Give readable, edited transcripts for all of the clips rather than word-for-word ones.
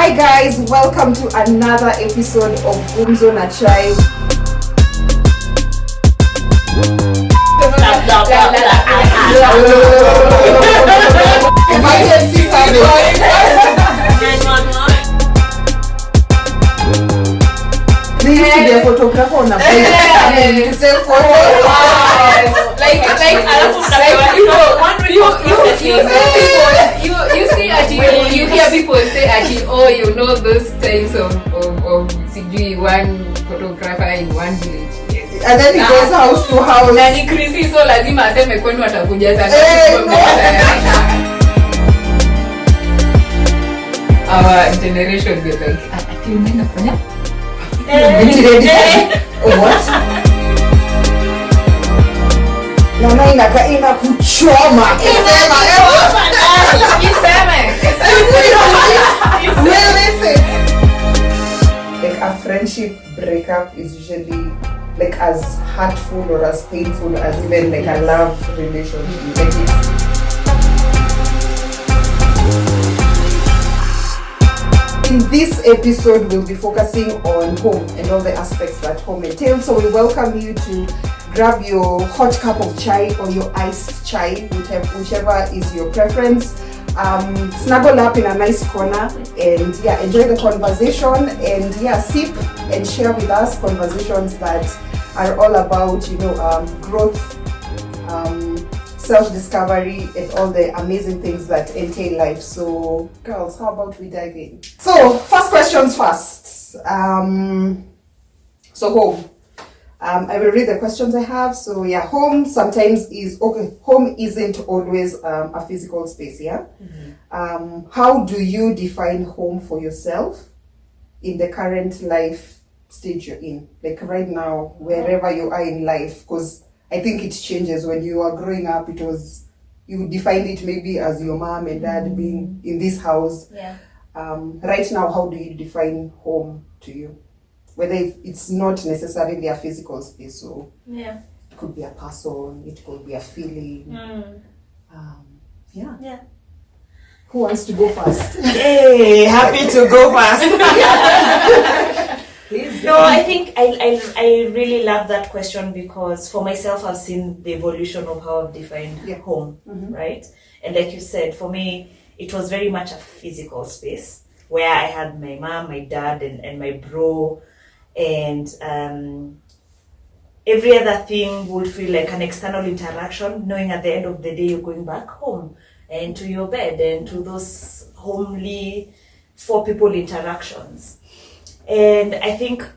Hi guys, welcome to another episode of Gumzo na Chai. Emergency service. 911. They used to be a photographer on a bike to take photos. You see you hear people say oh, you know those times of CG, one photographer in one village. Yes. And then he goes house to house. Na ni Krisi, so lazima aseme kwenu watakuja sana. Our generation get like, ati umeenda kufanya? What? Naona ina kuchoma. Listen. Like a friendship breakup is usually like as hurtful or as painful as even like a love relationship. In this episode, we'll be focusing on home and all the aspects that home entails. So we welcome you to grab your hot cup of chai or your iced chai, whichever is your preference. Snuggle up in a nice corner and enjoy the conversation and sip and share with us conversations that are all about growth, self-discovery and all the amazing things that entail life. So girls, how about we dive in? So first questions first. So home. I will read the questions I have. So home sometimes is okay. Home isn't always a physical space. Mm-hmm. How do you define home for yourself in the current life stage you're in? Like right now, wherever you are in life, because I think it changes. When you are growing up, you defined it maybe as your mom and dad being in this house. Yeah. Right now, how do you define home to you? Whether it's not necessarily a physical space, so it could be a person, it could be a feeling. Yeah. Who wants to go first? Hey, happy to go first. No, I think I really love that question because for myself, I've seen the evolution of how I've defined home, right? And like you said, for me, it was very much a physical space where I had my mom, my dad, and my bro. And every other thing would feel like an external interaction, knowing at the end of the day you're going back home and to your bed and to those homely four people interactions. And I think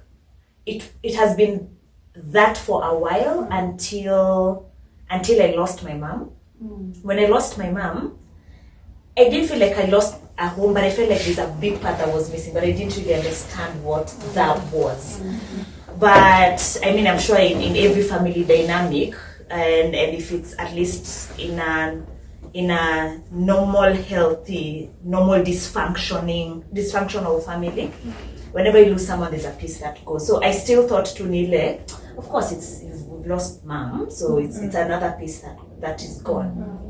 it has been that for a while until I lost my mom. When I lost my mom, I didn't feel like I lost a home, but I felt like there's a big part that was missing, but I didn't really understand what that was. But I mean, I'm sure in every family dynamic, and if it's at least in a normal, healthy, normal dysfunctional family, whenever you lose someone, there's a piece that goes. So I still thought to Nile, of course, we've lost mom, so it's another piece that is gone.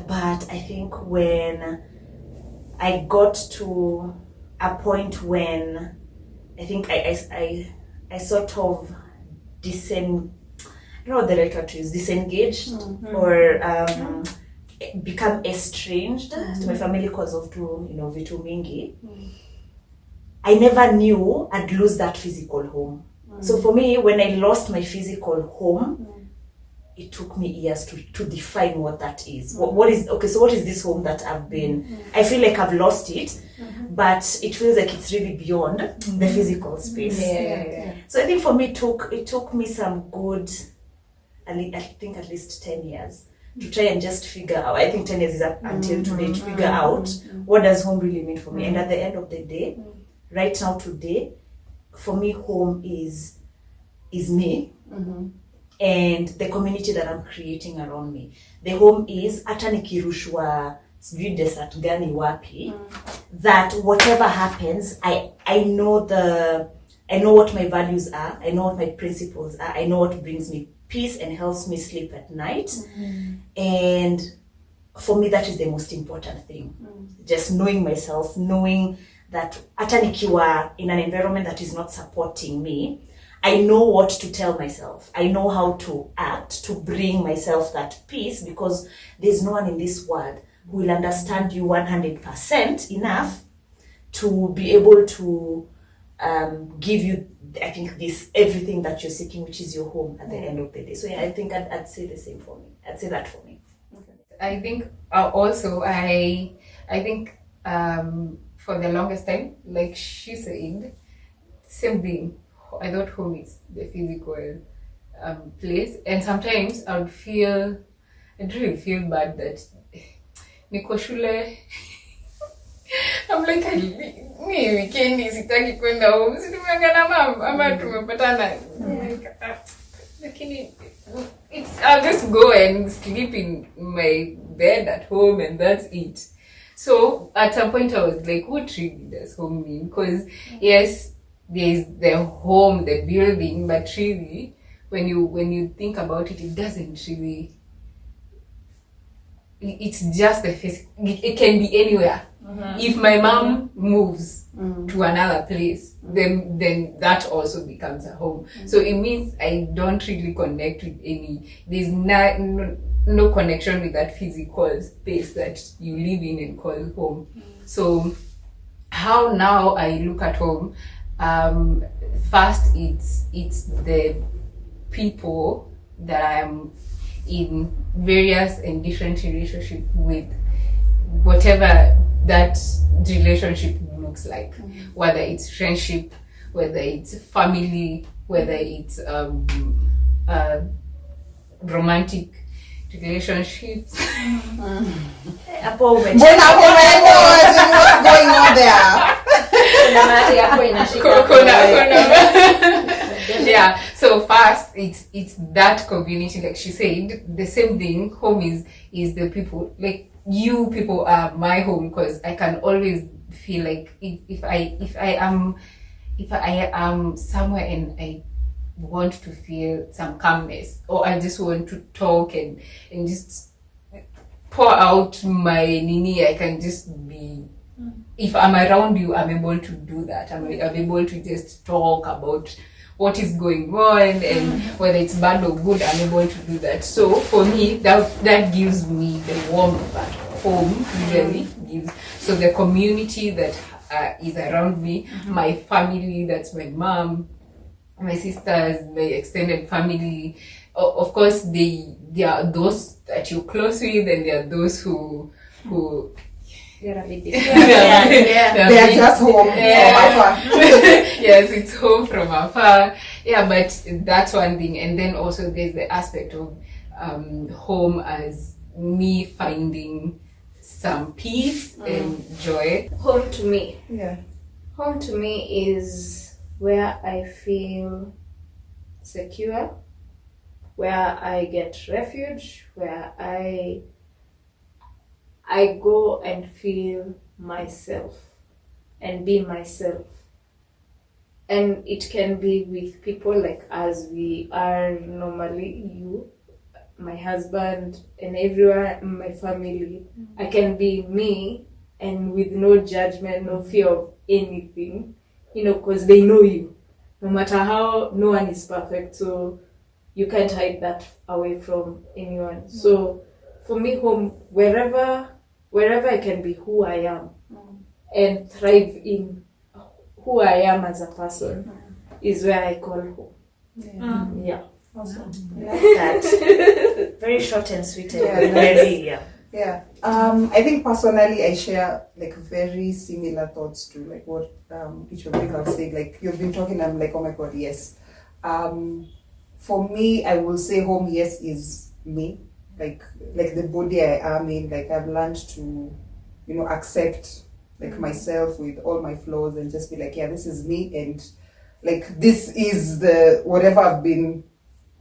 But I think when I got to a point when I think I sort of I don't know what the right word to use, disengaged or become estranged to my family because of vitu mingi. I never knew I'd lose that physical home. So for me, when I lost my physical home, it took me years to define what that is. What is this home that I've been? I feel like I've lost it, but it feels like it's really beyond the physical space. So I think for me, it took me some good, I think at least 10 years to try and just figure out. I think 10 years is up until today to figure out what does home really mean for me. And at the end of the day, right now today, for me, home is me. And the community that I'm creating around me. The home is hata nikirushwa sijui desert gani wapi, that whatever happens, I know what my values are, I know what my principles are, I know what brings me peace and helps me sleep at night. And for me, that is the most important thing. Just knowing myself, knowing that hata nikiwa in an environment that is not supporting me, I know what to tell myself. I know how to act to bring myself that peace, because there's no one in this world who will understand you 100% enough to be able to give you, I think, this everything that you're seeking, which is your home at the end of the day. So yeah, I think I'd say the same for me. I'd say that for me. I think also I think for the longest time, like she said, same thing. I thought home is the physical place, and sometimes I'd really feel bad that niko shule. I'm like, mi weekendi sitaki kwenda home, si tumeanga na mom ama tumepatana. Lakini I'll just go and sleep in my bed at home and that's it. So at some point I was like, what really does home mean? Because yes, there's the home, the building, but really when you think about it, it doesn't really. It's just a face. It can be anywhere. If my mom moves to another place, then that also becomes a home. So it means I don't really connect with there's no connection with that physical space that you live in and call home. So how now I look at home, first it's the people that I am in various and different relationships with, whatever that relationship looks like, whether it's friendship, whether it's family, whether it's romantic relationships. What's going on there? Yeah, so first it's that community, like she said, the same thing. Home is the people, like you people are my home, because I can always feel like if I am somewhere and I want to feel some calmness, or I just want to talk and just pour out my nini, I can just be. If I'm around you, I'm able to do that. I'm able to just talk about what is going on, and whether it's bad or good, I'm able to do that. So for me, that gives me the warmth that home usually gives. So the community that is around me, my family, that's my mom, my sisters, my extended family. Of course, there are those that you're close with, and there are those who They are just home from afar. Yes, it's home from afar. Yeah, but that's one thing. And then also there's the aspect of home as me finding some peace and joy. Home to me. Yeah. Home to me is where I feel secure, where I get refuge, where I go and feel myself and be myself. And it can be with people like as we are normally, you, my husband, and everyone, my family. I can be me and with no judgment, no fear of anything, because they know you. No matter how, no one is perfect, so you can't hide that away from anyone. So for me, home, wherever I can be who I am and thrive in who I am as a person is where I call home. Yeah. Awesome. Like that. Very short and sweet. Yeah. I think personally I share like very similar thoughts to like what each of you have said. Like you've been talking, I'm like, oh my god, yes. For me, I will say home, yes, is me. Like the body I am in. Like I've learned to, accept like myself with all my flaws and just be like, yeah, this is me, and like this is the whatever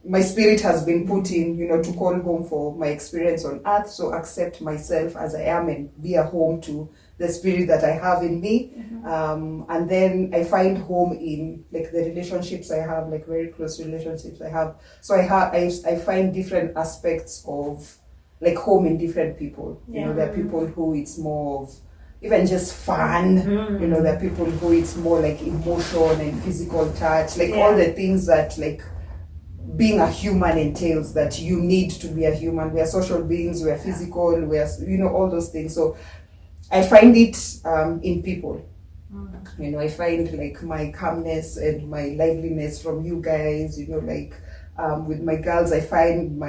my spirit has been put in, to call home for my experience on earth. So accept myself as I am and be a home to the spirit that I have in me. And then I find home in like the relationships I have, like very close relationships I have. So I find different aspects of like home in different people. You know, there are people who it's more of even just fun. You know, there are people who it's more like emotion and physical touch, like all the things that like being a human entails, that you need to be a human. We are social beings, we are physical, we are, you know, all those things. So I find it in people. You know, I find like my calmness and my liveliness from you guys, you know, like with my girls, I find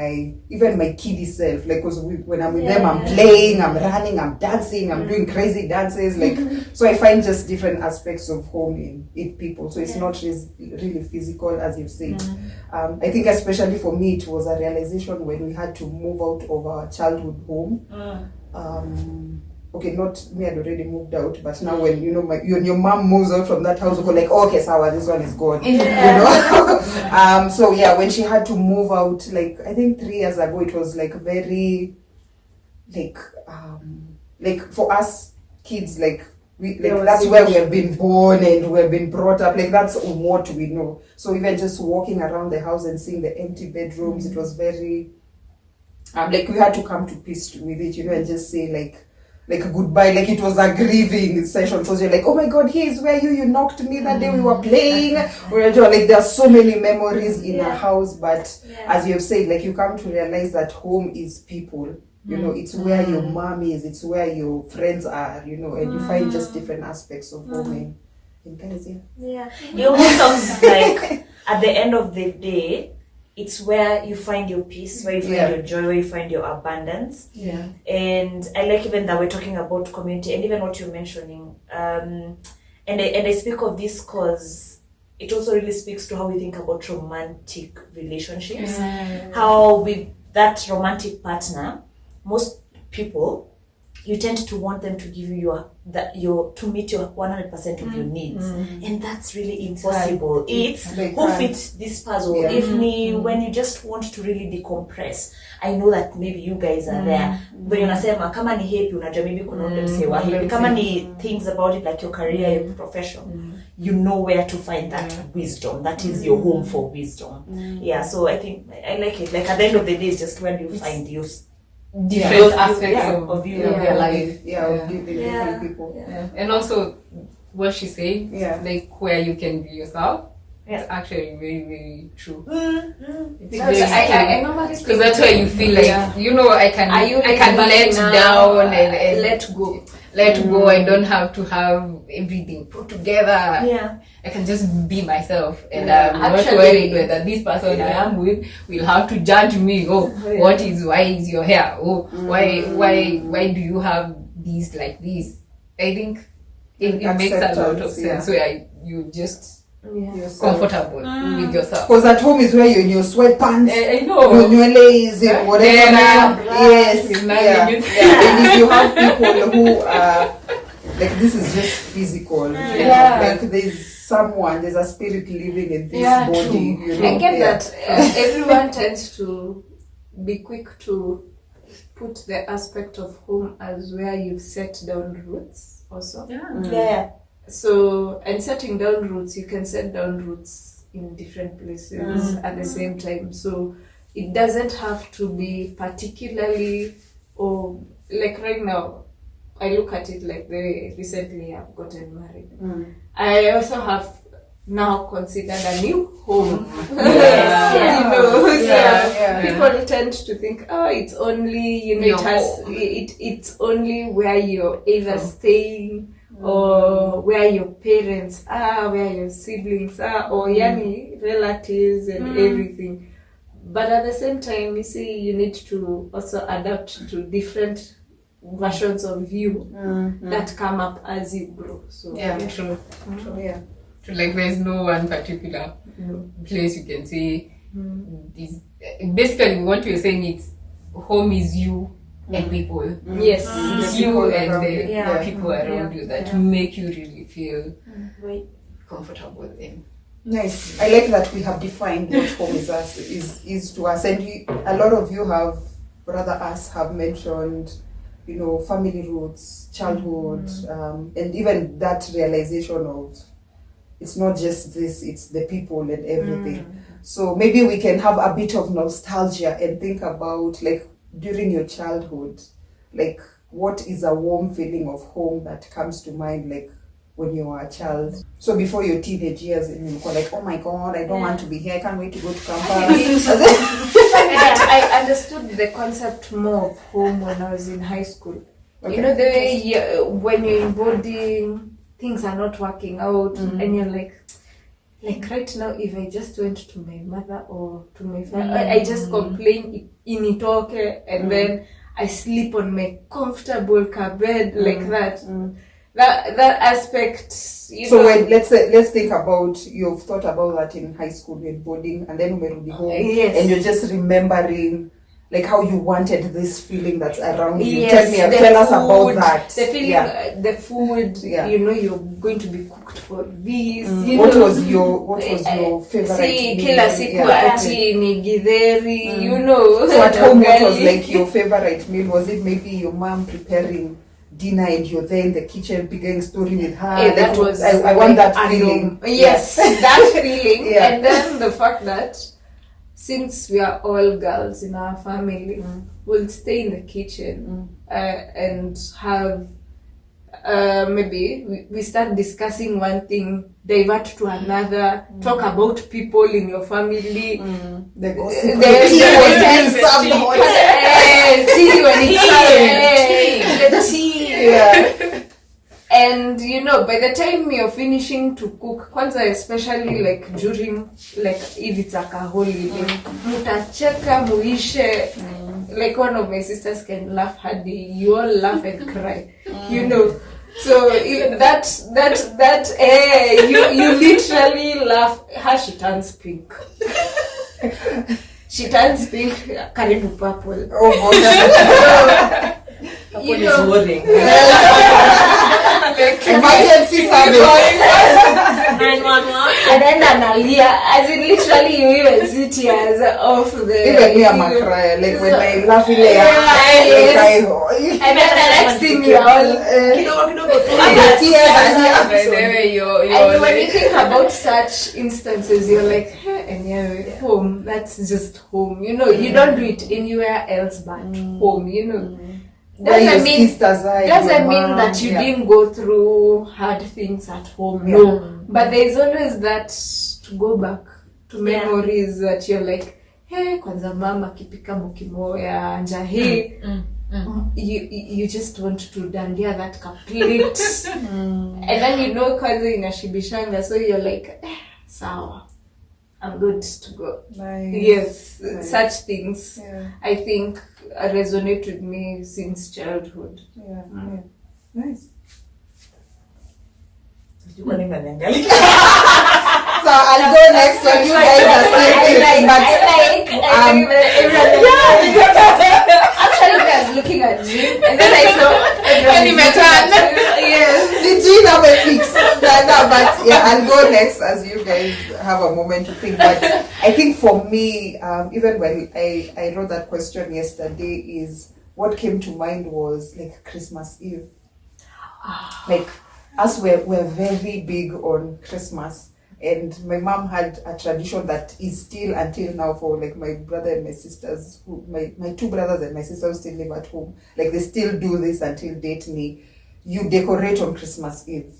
even my kiddie self, like, because when I'm with them, I'm playing, I'm running, I'm dancing, I'm doing crazy dances, like, so I find just different aspects of home in people. So it's not really physical, as you've said. I think especially for me, it was a realization when we had to move out of our childhood home. Okay, not me, I'd already moved out, but now when, you know, when your mom moves out from that house, you go like, oh, okay, Sawa, this one is gone. You know? So yeah, when she had to move out, like, I think 3 years ago, it was like very, like for us kids, like, that's where we have been born and we have been brought up, like that's what we know. So even just walking around the house and seeing the empty bedrooms, it was very, like we had to come to peace with it, you know, and just say like goodbye, like it was a grieving session. So you're like, oh my god, here's where you knocked me that day we were playing. Like there are so many memories in a house, but as you have said, like you come to realize that home is people. You know, it's where your mom is, it's where your friends are, you know, and you find just different aspects of home in guys. It almost sounds like at the end of the day, it's where you find your peace, where you find your joy, where you find your abundance. And I like even that we're talking about community, and even what you're mentioning. And I speak of this because it also really speaks to how we think about romantic relationships. How with that romantic partner, most people, you tend to want them to give you to meet your 100% of your needs, and that's really impossible. It's who fits this puzzle. If me, when you just want to really decompress, I know that maybe you guys are there. When unasema kama ni happy, unajua maybe kuna ule msewa happy. Kama ni things about it like your career, your profession, you know where to find that wisdom. That is your home for wisdom. So I think I like it. Like at the end of the day, it's just when you find your different aspects of your life. Different people. And also what she said, like where you can be yourself. It's actually very, very true. I normally think because that's where you feel like you know I can let down and let go. I don't have to have everything put together. I can just be myself, and I'm not worried whether this person I am with will have to judge me. Why is your hair? Why do you have these like this? I think it makes a lot of sense where you just comfortable with yourself. Because at home is where you're in your sweatpants, I know, your lace, whatever. And if you have people who are like, this is just physical. Like there's a spirit living in this body. You know? I get that everyone tends to be quick to put the aspect of home as where you've set down roots also. So, and setting down roots, you can set down roots in different places at the same time. So it doesn't have to be particularly, or like right now, I look at it like very recently I've gotten married. I also have now considered a new home. People tend to think, it's only, you know, it's only where you're either staying or where your parents are, where your siblings are, or yani relatives and everything. But at the same time, you see, you need to also adapt to different versions of you that come up as you grow. So true. Like there's no one particular place you can say this. Basically, what you're saying is home is you and people. It's you and the people around you that make you really feel comfortable in. Nice. I like that we have defined what home is to us, and a lot of you have, rather us, have mentioned, you know, family roots, childhood, and even that realization of it's not just this, it's the people and everything. So maybe we can have a bit of nostalgia and think about, like, during your childhood, like what is a warm feeling of home that comes to mind, like when you were a child? So before your teenage years, and you were like, oh my god, I don't want to be here, I can't wait to go to campus. I understood the concept more of home when I was in high school. Okay. You know, the way when you're in boarding, things are not working out, and you're like right now, if I just went to my mother or to my father, I just complain in itoke, and then I sleep on my comfortable car bed like that. That aspect, you know. When let's think about, you've thought about that in high school, you're boarding, and then umerudi home, Yes. and you're just remembering like how you wanted this feeling that's around you. Yes, Tell us about that. The feeling, the food. Yeah. You know, you're going to be cooked for this. What was your favorite See, meal? kila siku Yeah. ati ni githeri, you know. So at home, what was Ugali. like your favorite meal? Was it maybe your mom preparing dinner and you're there in the kitchen beginning story with her? Yeah, that Like, was I want like that feeling. Yes, that feeling. Yeah. And then the fact that since we are all girls in our family, we'll stay in the kitchen and have maybe we start discussing one thing, divert to another, talk about people in your family. The gossip. The tea was tea. being served hot. Tea when it's the tea. Yeah. And you know, by the time you're finishing to cook, kwanza especially like during, like if it's like a holiday, mutacheka muishe. Like one of my sisters can laugh hadi, you all laugh and cry, you know. So you literally laugh. Her, she turns pink. She turns pink, karibu purple. Oh gosh. You know, worrying. Emergency service. 911. and then analia, as in literally you even see tears off the. Even me, I'm a cry. Like when I laugh, Yes. And then the next thing you're all. And when you think about such instances, you're like, hey, and yeah, home, that's just home. You know, you don't do it anywhere else but home, you know. Doesn't mean that you didn't go through hard things at home. Yeah. No. But there's always that to go back to memories that you're like, hey, kwanza mama kipika mukimoya njahi. You just want to dandia that complete. And then you know kwanza inashibishanga, so you're like, sawa, I'm good to go. Nice. Yes, Nice. such things Yeah. I think resonate with me since childhood. Yeah. Yeah. Nice. So I'll go next when you guys are saying Actually, I was looking at Jean, and then I saw yes. the Jean have a fix. But yeah, I'll go next as you guys have a moment to think. But I think for me, even when I wrote that question yesterday, is what came to mind was like Christmas Eve. Like us, we're very big on Christmas. And my mom had a tradition that is still until now for like my brother and my sisters, my two brothers and my sisters still live at home. Like they still do this until date me. You decorate on Christmas Eve.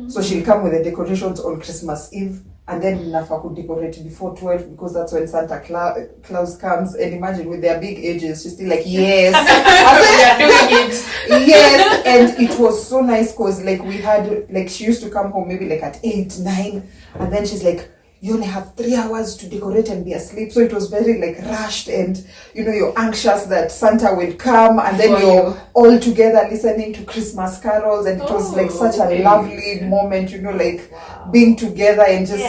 So she'll come with the decorations on Christmas Eve, and then Nafa could decorate before 12 because that's when Santa Claus comes. And imagine with their big ages, she's still like, yes. They're doing it. Yes, and it was so nice because like we had, like she used to come home maybe like at 8, 9, and then she's like, you only have 3 hours to decorate and be asleep. So it was very like rushed, and you know, you're anxious that Santa will come, and then you're all together listening to Christmas carols, and it was like such a lovely moment, you know, like being together and just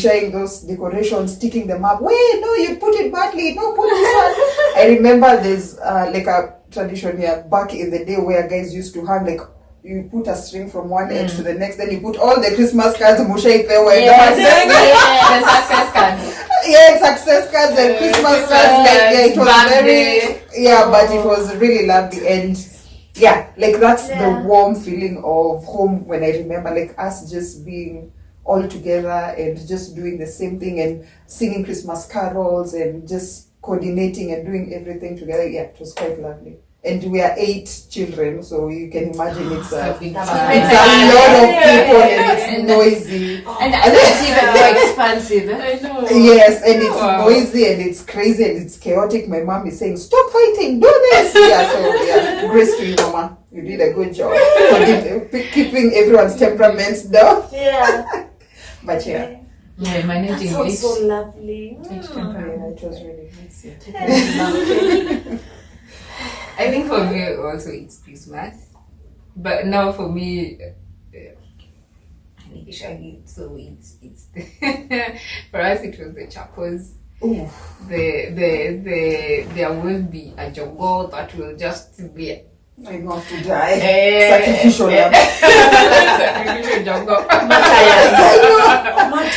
sharing those decorations, sticking them up. Wait, no, you put it badly. No, put this one. I remember there's like a tradition here back in the day where guys used to hang like, you put a string from one end to the next, then you put all the Christmas cards, The success card. success cards and Christmas cards. Like, it was but it was really lovely, and like that's the warm feeling of home when I remember like us just being all together and just doing the same thing and singing Christmas carols and just coordinating and doing everything together. Yeah, it was quite lovely. And we are 8 children, so you can imagine it's a big lot family. of people and it's noisy. And it's even more expansive. I know. Yes, and it's Wow. noisy and it's crazy and it's chaotic. My mom is saying, "Stop fighting, do this." Yeah, so yeah, grace to you, Mama. You did a good job keeping everyone's temperaments down. Yeah. But yeah, Yeah, managing That sounds it. so lovely. yeah, it was really nice. Yeah. I think for me also it's Christmas, but now for me, initially, so it's for us it was the chapels. Ooh. There will be a jogo that will just be I'm going to die. Sacrificial lamb. sacrificial jogo.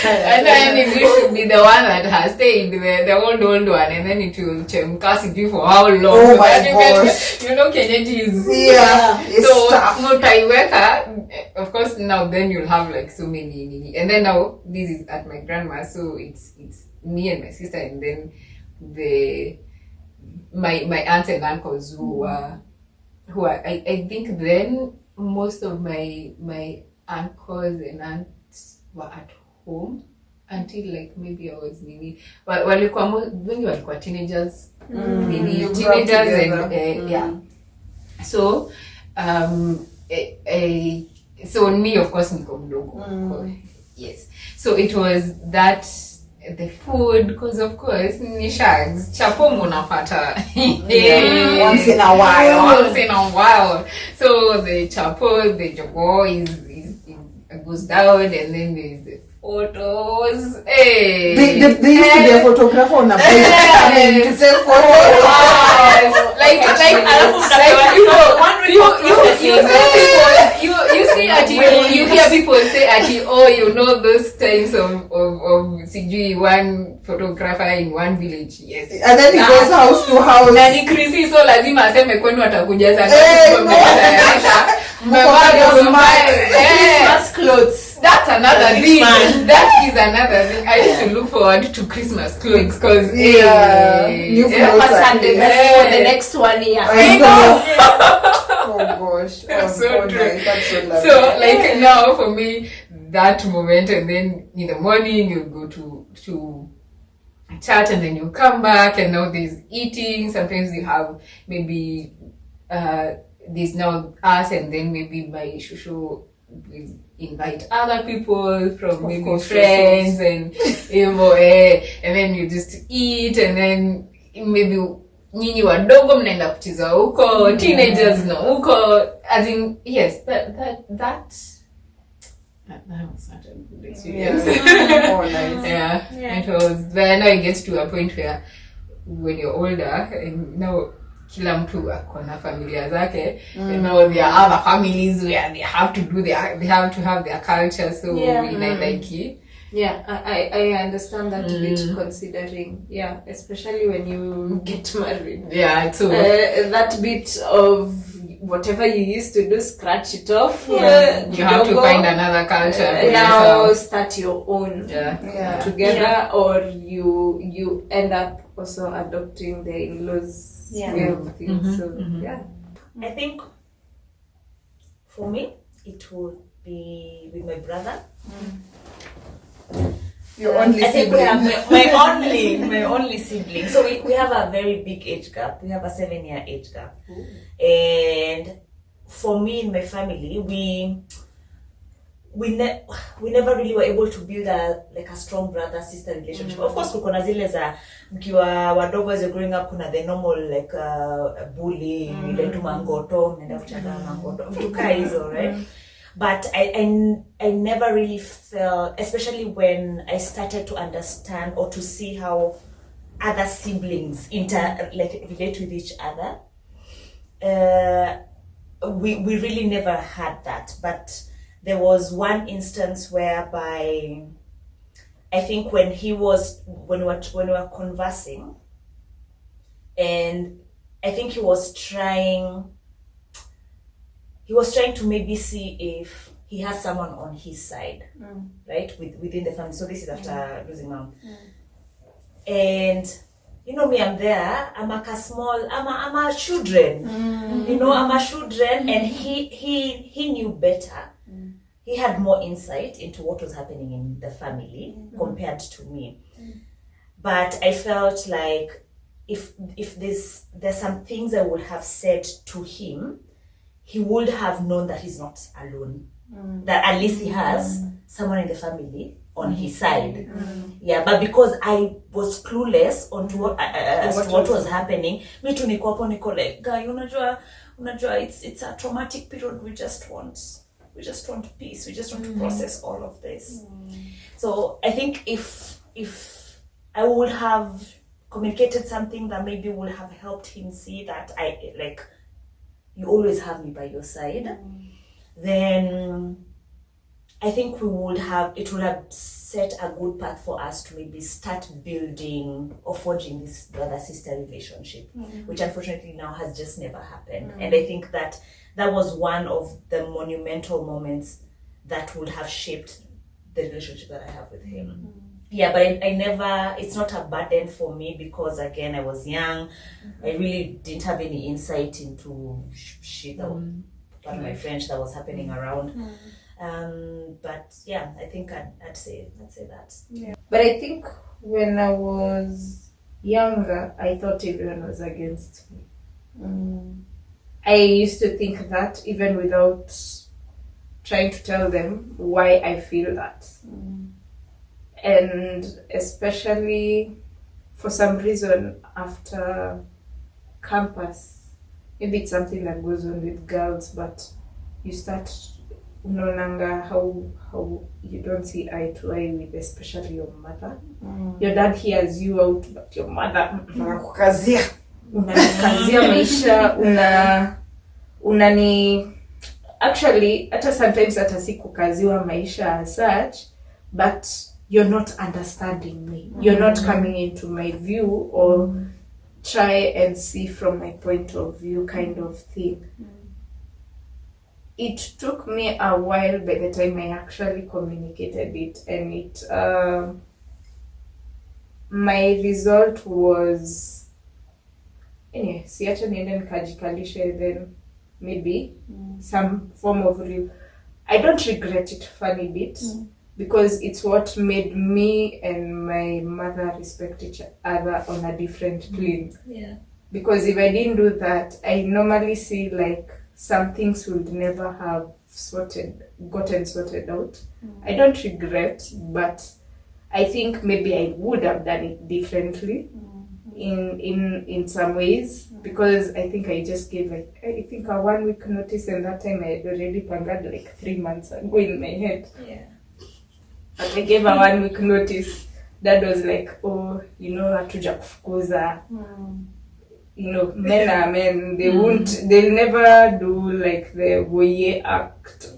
And then it should be the one that has stayed, the old one, and then it will chemcast you for how long. Oh so my that gosh. you know Kenyaji is. Yeah, it's So tough. Mutaiweka, of course now then you'll have like so many, and then now this is at my grandma's, so it's me and my sister, and then my aunts and uncles who are I think then most of my uncles and aunts were at home until like maybe I was maybe wengi walikuwa teenagers maybe You grew up teenagers together. and yeah, so so me of course niko mdogo. Yes, so it was that the food, because of course ni shags chapo munapata Once in a while. So the chapo, the jogo goes down, and then there's the photos. Hey, They used to be a photographer on a bike coming to take photos. Yes. You see you hear people say oh, you know those times of CG one photographer in one village. Yes. And then he goes house to house. Na ni Krisi, so lazima aseme kwenu atakuja sana. Christmas clothes. That's another thing. That is another thing. I used to look forward to Christmas clothes because New clothes are Sunday best for the next 1 year. I know. Oh gosh. That's so true. Nice. That's so lovely. So like now for me, that moment, and then in the morning you go to chat, and then you come back, and now there's eating. Sometimes you have maybe there's now us, and then maybe my shushu will invite other people from maybe course, friends, and and then you just eat, and then maybe nyinyi wadogo mnaenda kucheza huko, teenagers na huko, as in yes, that was such a good experience. Yeah. Oh, nice. Yeah. It was. Then now it gets to a point where when you're older, and now kila mtu akona familia zake, and now there are other families where they have to have their culture, so like it. Yeah, I understand that bit, considering, especially when you get married. Yeah, so that bit of whatever you used to do, scratch it off. you have to find another culture for now yourself. start your own Yeah. or you end up also adopting the in-laws way of things. So I think for me it would be with my brother. Your only I think we sibling. have my only sibling. So we have a very big age gap. We have a 7-year age gap. And for me and my family, we never really were able to build a strong brother sister relationship. Of course kuna zile za mkiwa wadogo as you're growing up, kuna the normal bully, ile tu mangoto, mnaenda kuchana mangoto, vitu kama hizo, right? But I never really felt, especially when I started to understand or to see how other siblings relate with each other. We really never had that. But there was one instance whereby I think when we were conversing, and I think he was trying to maybe see if he has someone on his side, right, within the family. So this is after losing mom. And you know me, I'm there. I'm like a small. I'm a children. You know, I'm a children, and he knew better. He had more insight into what was happening in the family compared to me. But I felt like if there's some things I would have said to him, he would have known that he's not alone. That at least he has someone in the family on his side. Yeah, but because I was clueless on to what was happening, me too niko hapo niko like, guy, unajua it's a traumatic period. We just want peace. We just want to process all of this. So I think if I would have communicated something that maybe would have helped him see that you always have me by your side, then I think it would have set a good path for us to maybe start building or forging this brother-sister relationship, which unfortunately now has just never happened. And I think that was one of the monumental moments that would have shaped the relationship that I have with him. Yeah, but I never, it's not a burden for me because again, I was young. I really didn't have any insight into shit that part of my French that was happening around. But yeah, I think I'd say that. Yeah. But I think when I was younger, I thought everyone was against me. I used to think that even without trying to tell them why I feel that. And especially for some reason after campus, maybe it's something that goes on with girls, but you start no longer how you don't see eye to eye with especially your mother. Your dad hears you out, but your mother unakukazia maisha, unani actually hata sometimes hata si kukaziwa maisha as such, but you're not understanding me. You're not coming into my view or try and see from my point of view kind of thing. It took me a while by the time I actually communicated it, and it my result was anyway, siacha niende nikajikalishe, then maybe some form of I don't regret it funny bit because it's what made me and my mother respect each other on a different plane. Yeah. Because if I didn't do that, I normally see like some things would never have gotten sorted out. I don't regret, but I think maybe I would have done it differently in some ways, because I think I just gave I think a 1 week notice, and that time I had already planned like 3 months ago in my head. Yeah. But I gave a 1 week notice. That was like, oh, you know, hatuja kufukuza. You know, men are men. They'll never do like the voyeur act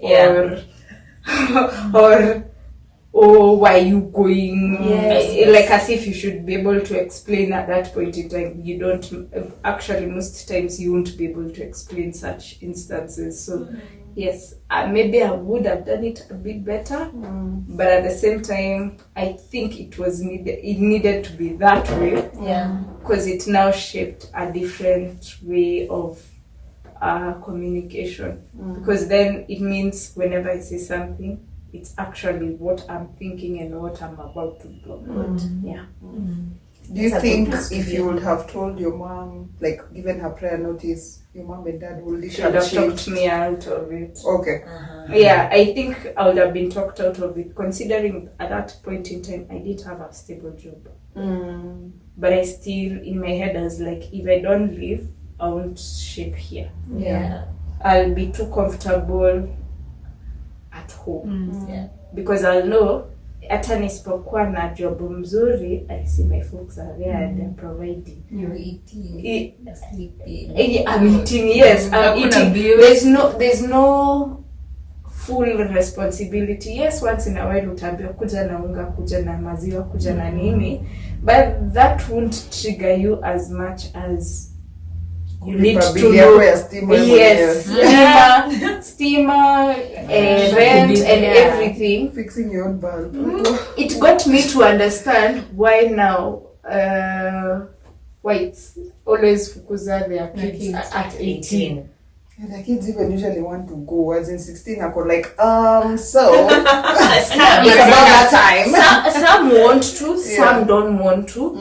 or why you going? Yes. Like as if you should be able to explain at that point in time. You don't. Actually, most times you won't be able to explain such instances. So yes, maybe I would have done it a bit better, but at the same time, I think it needed to be that way. Yeah. Because it now shaped a different way of communication. Because then it means whenever I say something, it's actually what I'm thinking and what I'm about to do. Yeah. Do you think if you would have told your mom, like given her prior notice, your mom and dad would have talked me out of it? Okay. Yeah, I think I would have been talked out of it, considering at that point in time I didn't have a stable job. But I still, in my head, I was like, if I don't leave, I won't shape here. Yeah. I'll be too comfortable at home. Yeah. Because I'll know, hata nisipokuwa na job mzuri, I see my folks are there and they're providing. You're eating, you're sleeping. I'm eating, yes, I'm eating. There's no full responsibility. Yes, once in a while utaambiwa kuja na unga, kuja na maziwa, kuja na nini, but that won't trigger you as much as you need to know. Yes, steamer, rent and everything. Fixing your own bulb. It got me to understand why now whites always fukuza their kids at 18. The kids even usually want to go, as in 16, I could like, so, it's about that time. Some want to, some don't want to.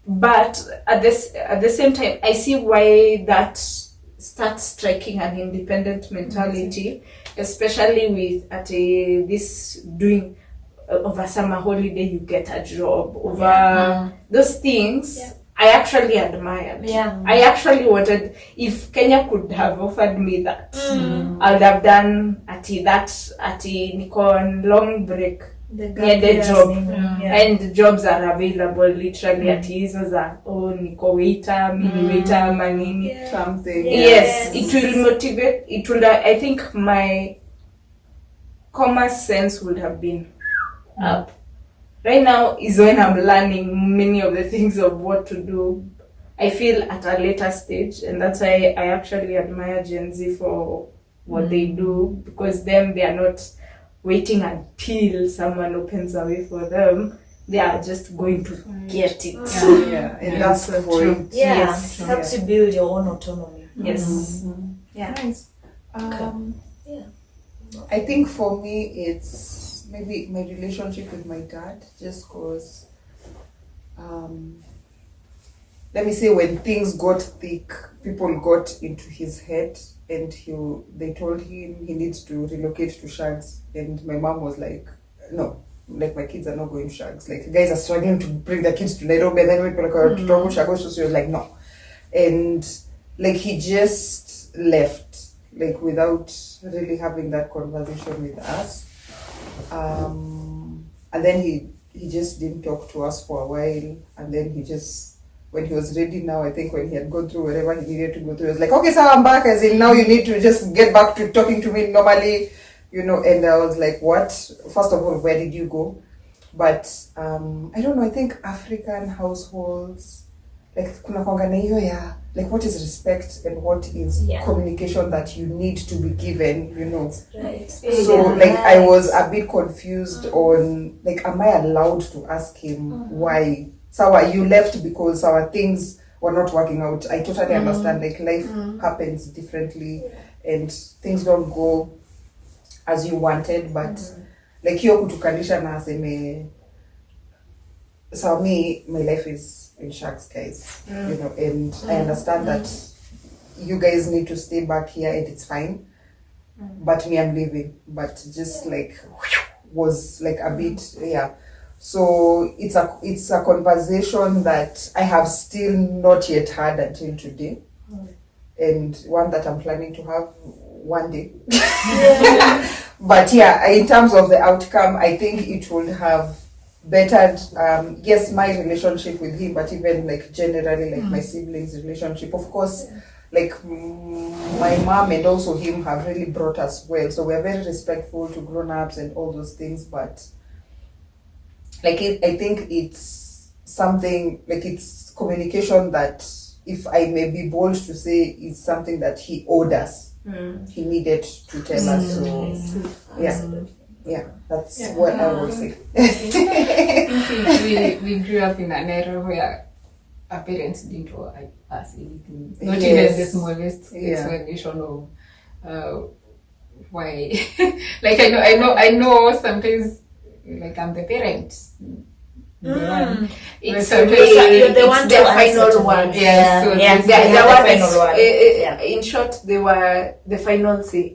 But at the same time, I see why that starts striking an independent mentality, especially with this doing over summer holiday, you get a job, over those things. Yeah. I actually admired. Yeah. I actually wanted, if Kenya could have offered me that, I would have done niko on long break. The job. And jobs are available literally at hizo za niko waiter, mini waiter, manini. Something. Yes, it will motivate, I think my commerce sense would have been up. Right now is when I'm learning many of the things of what to do. I feel at a later stage, and that's why I actually admire Gen Z for what they do, because they are not waiting until someone opens a way for them. They are just going to get it. And that's the point. Yes, helps you build your own autonomy. Yes. Yeah. Nice. I think for me it's maybe my relationship with my dad, just because let me say, when things got thick, people got into his head, and they told him he needs to relocate to Shags, and my mom was like, no, like my kids are not going Shags, like guys are struggling to bring their kids to Nairobi, and then people are to talk Shags, so she was like, no. And like he just left, like without really having that conversation with us. And then he just didn't talk to us for a while, and then he just, when he was ready now, I think when he had gone through whatever he needed to go through, he was like, okay, so I'm back, as in now you need to just get back to talking to me normally, and I was like, what? First of all, where did you go? But I don't know, I think African households, like kuna kwanga na hiyo ya, like what is respect and what is communication that you need to be given, Right. So like I was a bit confused on, like, am I allowed to ask him why? Sawa, you left because our things were not working out. I totally understand, like life happens differently and things don't go as you wanted, but like hiyo kutukanisha na aseme, so me, my life is in Sharks, guys, and I understand that you guys need to stay back here and it's fine, but me, I'm leaving, but just like was like a bit, so it's a conversation that I have still not yet had until today, and one that I'm planning to have one day. But in terms of the outcome, I think it will have bettered, yes, my relationship with him, but even like generally, like my siblings' relationship. Of course, like my mom and also him have really brought us well, so we're very respectful to grown-ups and all those things, but like I think it's something, like it's communication that, if I may be bold to say, is something that he owed us. He needed to tell us. So that's what I would say. we grew up in an era where our parents didn't owe us anything, not even the smallest explanation of why. Like I know sometimes, like I'm the parent. It's you're the one, the final one. In short, they were the final say.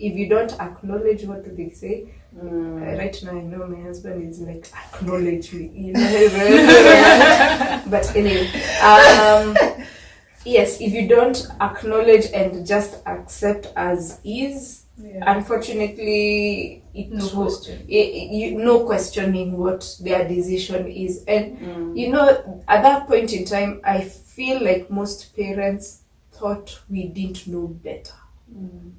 If you don't acknowledge, what do they say? Right now, I know my husband is like, acknowledge me. But anyway, yes, if you don't acknowledge and just accept as is, unfortunately, no questioning what their decision is. And at that point in time, I feel like most parents thought we didn't know better.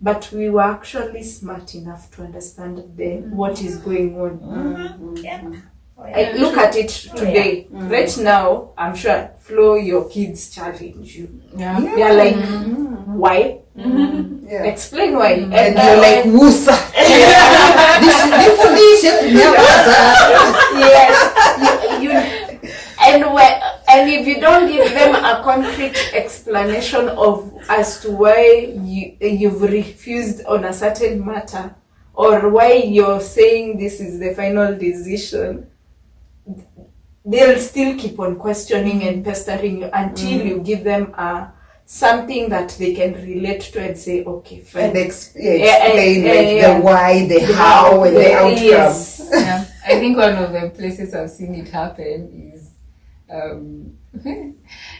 But we were actually smart enough to understand what is going on. I look at it today. Right now, I'm sure, Flo, your kids challenge you. They're like, why? Explain why. And you're like, Wusa. concrete explanation of as to why you've refused on a certain matter, or why you're saying this is the final decision, they'll still keep on questioning and pestering you until you give them something that they can relate to and say, okay, fine. And explain the why, the how, and the outcome. Yes. Yeah, I think one of the places I've seen it happen is,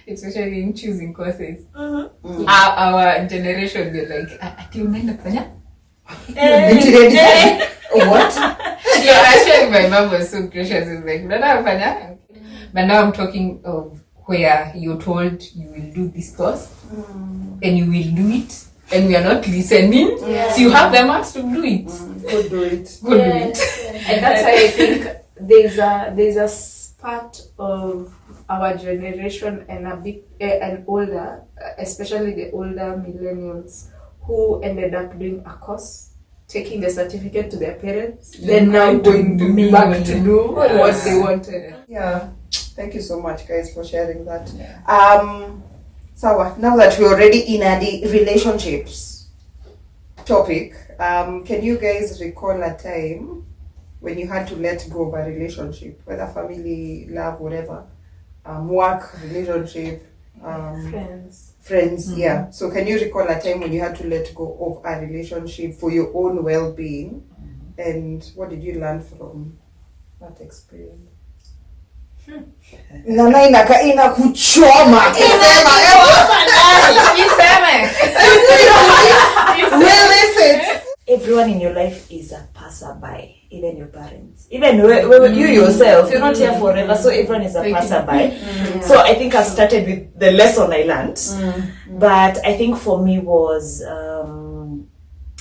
especially in choosing courses. Our generation, we're like, ati unaenda kufanya? What? Yeah, actually, my mom was so gracious. It's like, unaenda kufanya? But now I'm talking of where you're told you will do this course, and you will do it, and we are not listening. So you have the marks to do it. Go do it. Go do it. And that's why I think there's a part of our generation and a bit and older, especially the older millennials, who ended up doing a course, taking the certificate to their parents, then now going back to do what they wanted. Yeah. Thank you so much, guys, for sharing that. Sawa, now that we're already in a relationships topic, can you guys recall a time when you had to let go of a relationship, whether family, love, whatever, work, relationship, friends, yeah. So can you recall a time when you had to let go of a relationship for your own well-being, and what did you learn from that experience? Nana inakuchoma. Everyone in your life is a passerby, even your parents, even you yourself. You're not here forever, so everyone is a passerby. So I think I started with the lesson I learned, but I think for me was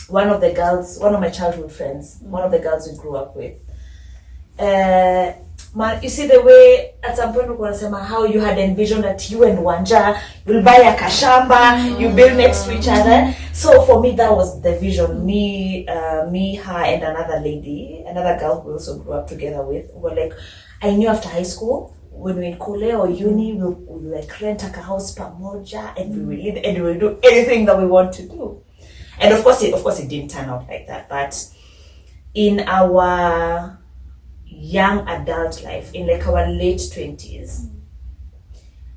one of my childhood friends, one of the girls we grew up with. Man, you see the way at some point we're gonna how you had envisioned that you and Wanja will buy a kashamba, you build next to each other. So for me that was the vision. Me, her, and another girl we also grew up together with. Were like, I knew after high school when we in Kule or uni, we'll like rent a house pamoja, and we will live and we will do anything that we want to do. And of course it didn't turn out like that. But in our young adult life, in like our late 20s,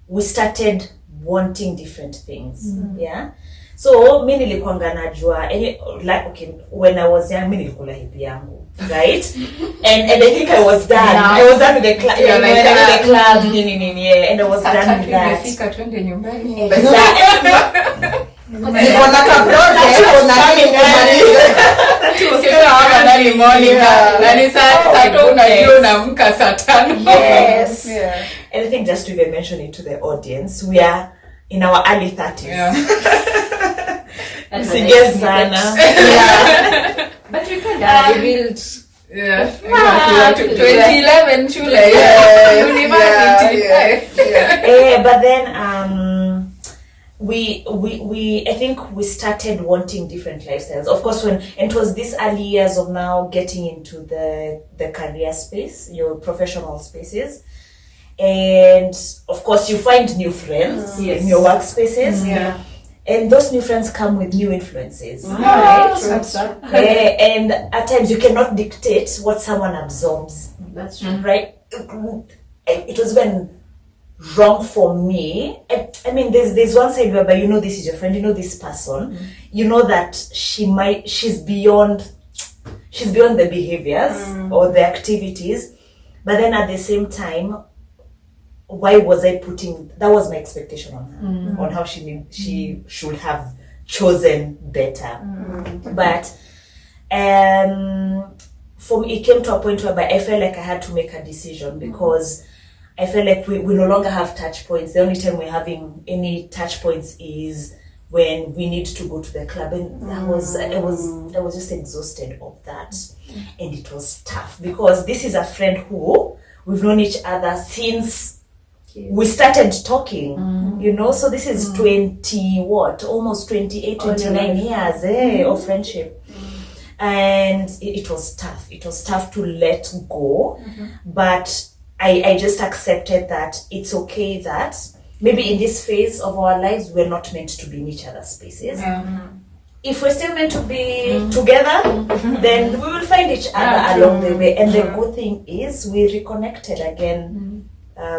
we started wanting different things. Yeah. So mi nilikuanga najua like, okay, when I was young mi nilikula hippie yangu, right? and I think I was done. I was done with the club, the clubs, yeah, and I was done with that. Yes. Yeah. And I think just to even mention it to the audience, we are in our early 30s. Yeah. But we kind of revealed. Yeah. 2011 Chule. University. But then we I think we started wanting different lifestyles. Of course, when it was these early years of now getting into the career space, your professional spaces, and of course you find new friends in your workspaces. Yeah. And those new friends come with new influences, right? And at times you cannot dictate what someone absorbs. That's true, right? It was when wrong for me. I mean, there's one side whereby you know this is your friend, you know this person, you know that she's beyond the behaviors or the activities, but then at the same time, why was I putting that was my expectation on her, on how she should have chosen better. But for me, it came to a point whereby I felt like I had to make a decision, because I felt like we no longer have touch points. The only time we're having any touch points is when we need to go to the club, and I was just exhausted of that. And it was tough, because this is a friend who we've known each other since we started talking, you know, so this is almost 28, 29 years of friendship. And it was tough. It was tough to let go, but I just accepted that it's okay that maybe in this phase of our lives, we're not meant to be in each other's spaces. If we're still meant to be together, then we will find each other along the way. And the good thing is we reconnected again.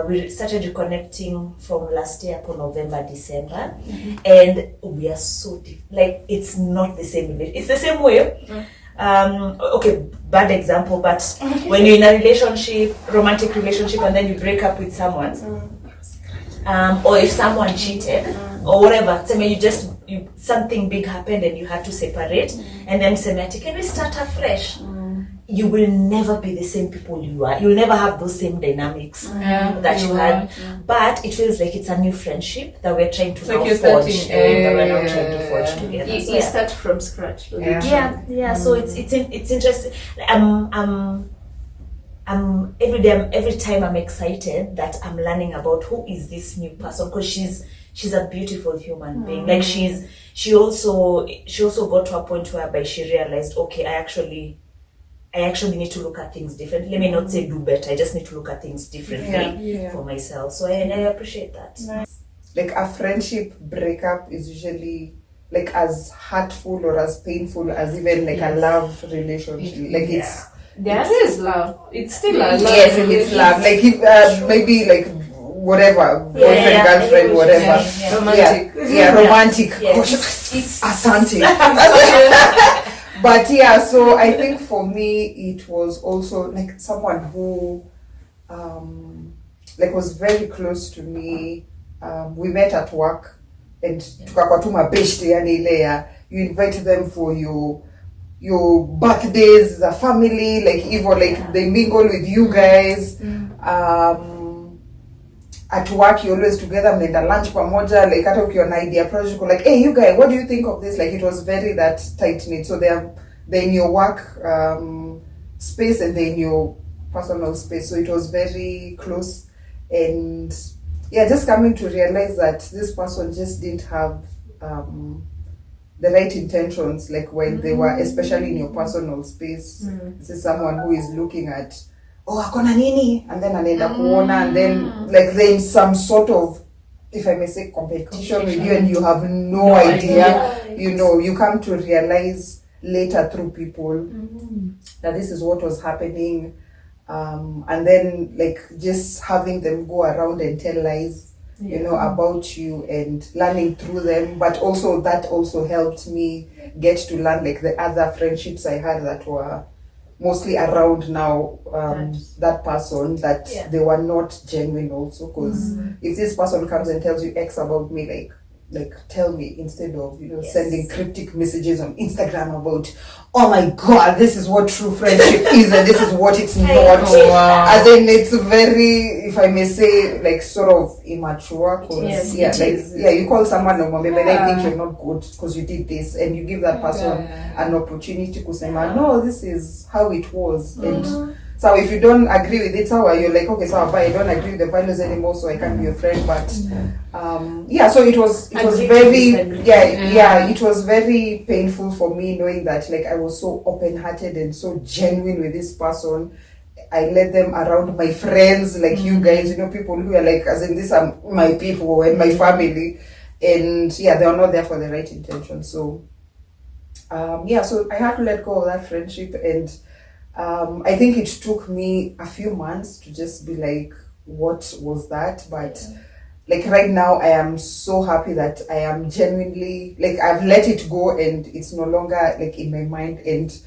We started reconnecting from last year upon November, December. And we are so like, it's not the same. It's the same way. Okay, bad example, but when you're in a relationship, romantic relationship, and then you break up with someone, or if someone cheated, or whatever, so something big happened and you had to separate, and then say, can we start afresh? You will never be the same people you are. You'll never have those same dynamics that you had. But it feels like it's a new friendship that we're trying to now forge. That we're now trying to forge together. You start from scratch. So it's interesting. I'm every time I'm excited that I'm learning about who is this new person, because she's a beautiful human being. Like she also got to a point whereby she realized, okay, I actually need to look at things differently. Let me not say do better. I just need to look at things differently for myself. So I appreciate that. Nice. Like a friendship breakup is usually like as hurtful or as painful as even like a love relationship. Like there is love. It's still a love. Yes, it's love. Like if, maybe like whatever, boyfriend, girlfriend, whatever. Romantic. Romantic. Yes. It's Asante. But so I think for me it was also like someone who like was very close to me. We met at work and tukakuwa tu mabeshte, yani ile ya you invite them for your birthdays as a family, like even like they mingle with you guys. At work you're always together, mnaenda lunch pamoja, like hata ukiwa na idea project like, hey you guys, what do you think of this? Like it was very that tight knit. So they're in your work space and they're in your personal space. So it was very close. And just coming to realize that this person just didn't have the right intentions, like when they were especially in your personal space. This is someone who is looking at, oh akona nini, and then anaenda kuona, and then like they're in some sort of, if I may say, competition with you, and you have no idea. You know, you come to realize later through people that this is what was happening, and then like just having them go around and tell lies, you know, about you, and learning through them. But also that also helped me get to learn like the other friendships I had that were mostly around now that person, that they were not genuine also, because if this person comes and tells you X about me, like tell me, instead of, you know, sending cryptic messages on Instagram about, oh my god, this is what true friendship is and this is what it's not. As in, it's very, if I may say, like sort of immature, because you call someone a maybe I think you're not good because you did this, and you give that person an opportunity to say, no, this is how it was. And so if you don't agree with it, so you're like, okay, so I don't agree with the values anymore, so I can't be your friend. But so it was very it was very painful for me, knowing that like I was so open-hearted and so genuine with this person. I let them around my friends, like you guys, you know, people who are like, as in, these are my people and my family, and they are not there for the right intention. So so I had to let go of that friendship, and I think it took me a few months to just be like, what was that? But like right now, I am so happy that I am genuinely, like, I've let it go and it's no longer like in my mind, and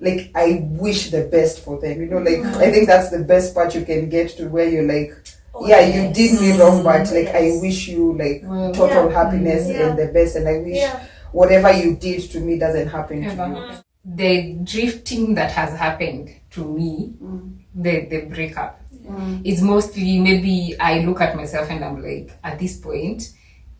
like I wish the best for them, you know, like I think that's the best part you can get to, where you're like, you did me wrong, but like I wish you like total happiness and the best, and I wish whatever you did to me doesn't happen to you. The drifting that has happened to me, the breakup, is mostly, maybe I look at myself and I'm like, at this point,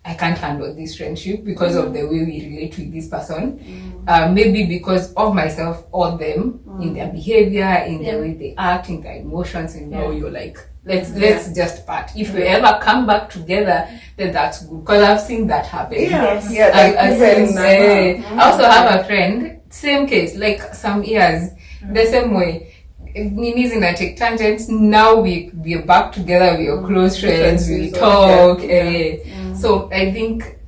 I can't handle this friendship because of the way we relate with this person. Maybe because of myself or them, in their behavior, in the way they act, in their emotions, and now you're like, let's just part. If we ever come back together, then that's good, because I've seen that happen. I also have a friend, same case, like some years, the same way. Nini's in a take tangents. Now we're back together. We are close friends. We Differences, talk. yeah. So I think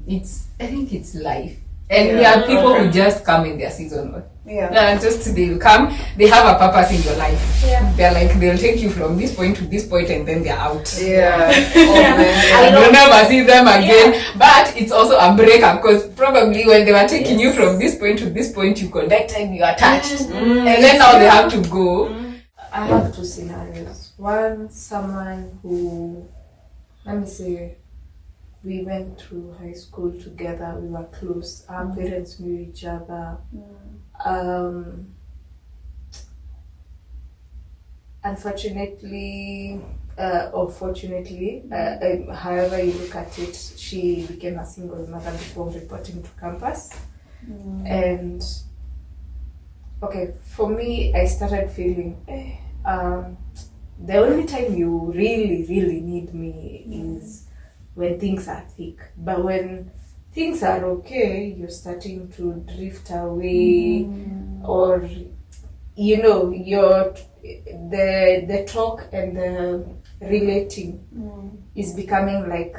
it's life. And there are people who just come in their season. Just they will come. They have a purpose in your life. They're like they'll take you from this point to this point, and then they're out. And you'll never see them again. But it's also a breakup because probably when they were taking you from this point to this point, you connected, you attached, and then now they have to go. I have two scenarios. One, someone who, let me say, we went through high school together, we were close, our parents knew each other. Unfortunately, or fortunately, however you look at it, she became a single mother before reporting to campus. And okay, for me, I started feeling, the only time you really, really need me is when things are thick. But when things are okay, you're starting to drift away, or the talk and the relating is becoming like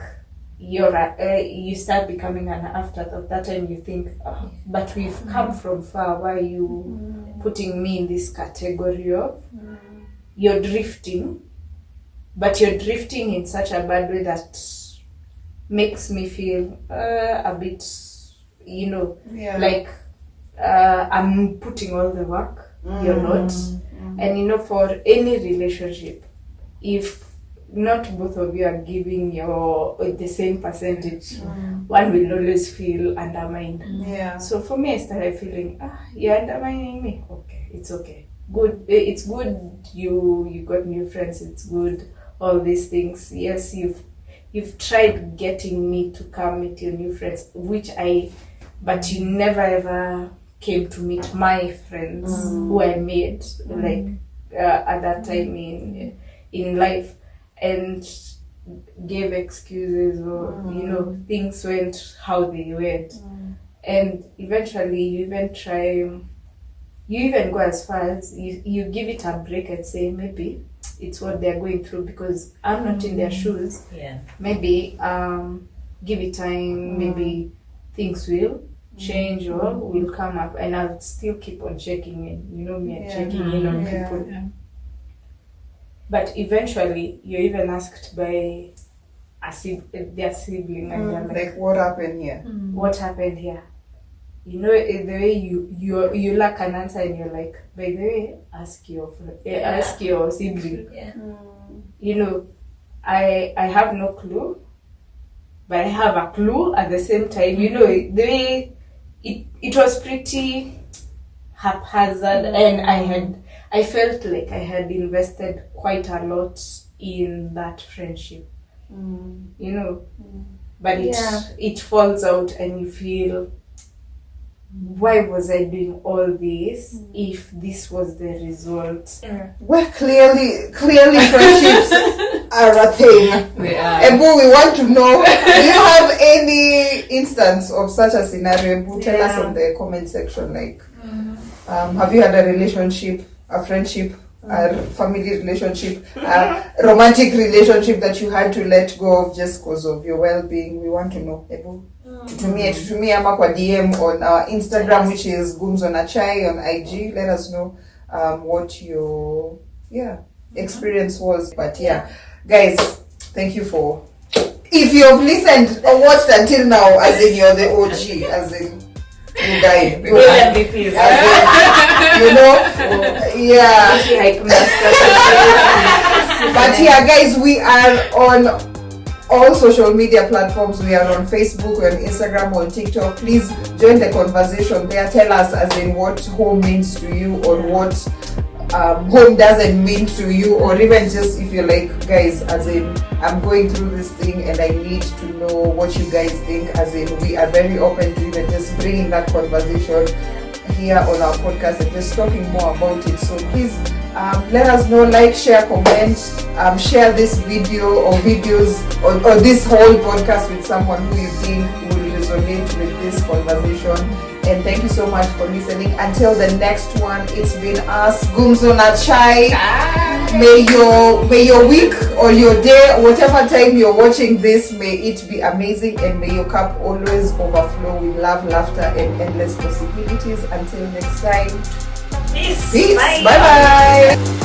you start becoming an afterthought. That time you think, but we've come from far. Why are you putting me in this category of you're drifting? But you're drifting in such a bad way that makes me feel a bit, like I'm putting all the work, you're not. And for any relationship, if not both of you are giving the same percentage, one will always feel undermined. So for me, I started feeling, you're undermining me. Okay, it's okay. Good. It's good you got new friends. It's good. All these things. Yes, you've tried getting me to come meet your new friends, but you never ever came to meet my friends who I made at that time in life, and gave excuses, or things went how they went, and eventually you even go as far as you give it a break and say maybe it's what they're going through, because I'm not in their shoes. Maybe give it time, maybe things will change or will come up, and I'll still keep on checking in, checking in on people. But eventually you're even asked by their sibling, and they're like, what happened here? What happened here? The way you lack an answer, and you're like, by the way, ask your sibling. I have no clue, but I have a clue at the same time. The way it was pretty haphazard, and I felt like I had invested quite a lot in that friendship. But it falls out, and you feel, why was I doing all this if this was the result? Well, clearly friendships are a thing. And we want to know, do you have any instance of such a scenario? Tell us in the comment section. Have you had a relationship, a friendship, a family relationship, a romantic relationship that you had to let go of just because of your well-being? We want to know. Tutumie ama kwa DM on our Instagram, which is Gumzonachai on IG. Let us know what your experience was. But guys, thank you for, if you have listened or watched until now, as in you're the OG, as in you died. MVPs. But guys, we are on all social media platforms. We are on Facebook, we're on Instagram, we're on TikTok. Please join the conversation there. Tell us as in what home means to you, or what home doesn't mean to you, or even just if you're like, guys, as in I'm going through this thing and I need to know what you guys think. As in, we are very open to even just bringing that conversation here on our podcast and just talking more about it. So please let us know, like, share, comment, share this video or videos or this whole podcast with someone who you think will resonate with this conversation. and thank you so much for listening. Until the next one, it's been us, Gumzo na Chai. May your week or your day, whatever time you're watching this, may it be amazing, and may your cup always overflow with love, laughter, and endless possibilities. Until next time, Peace. peace. Bye. Bye bye.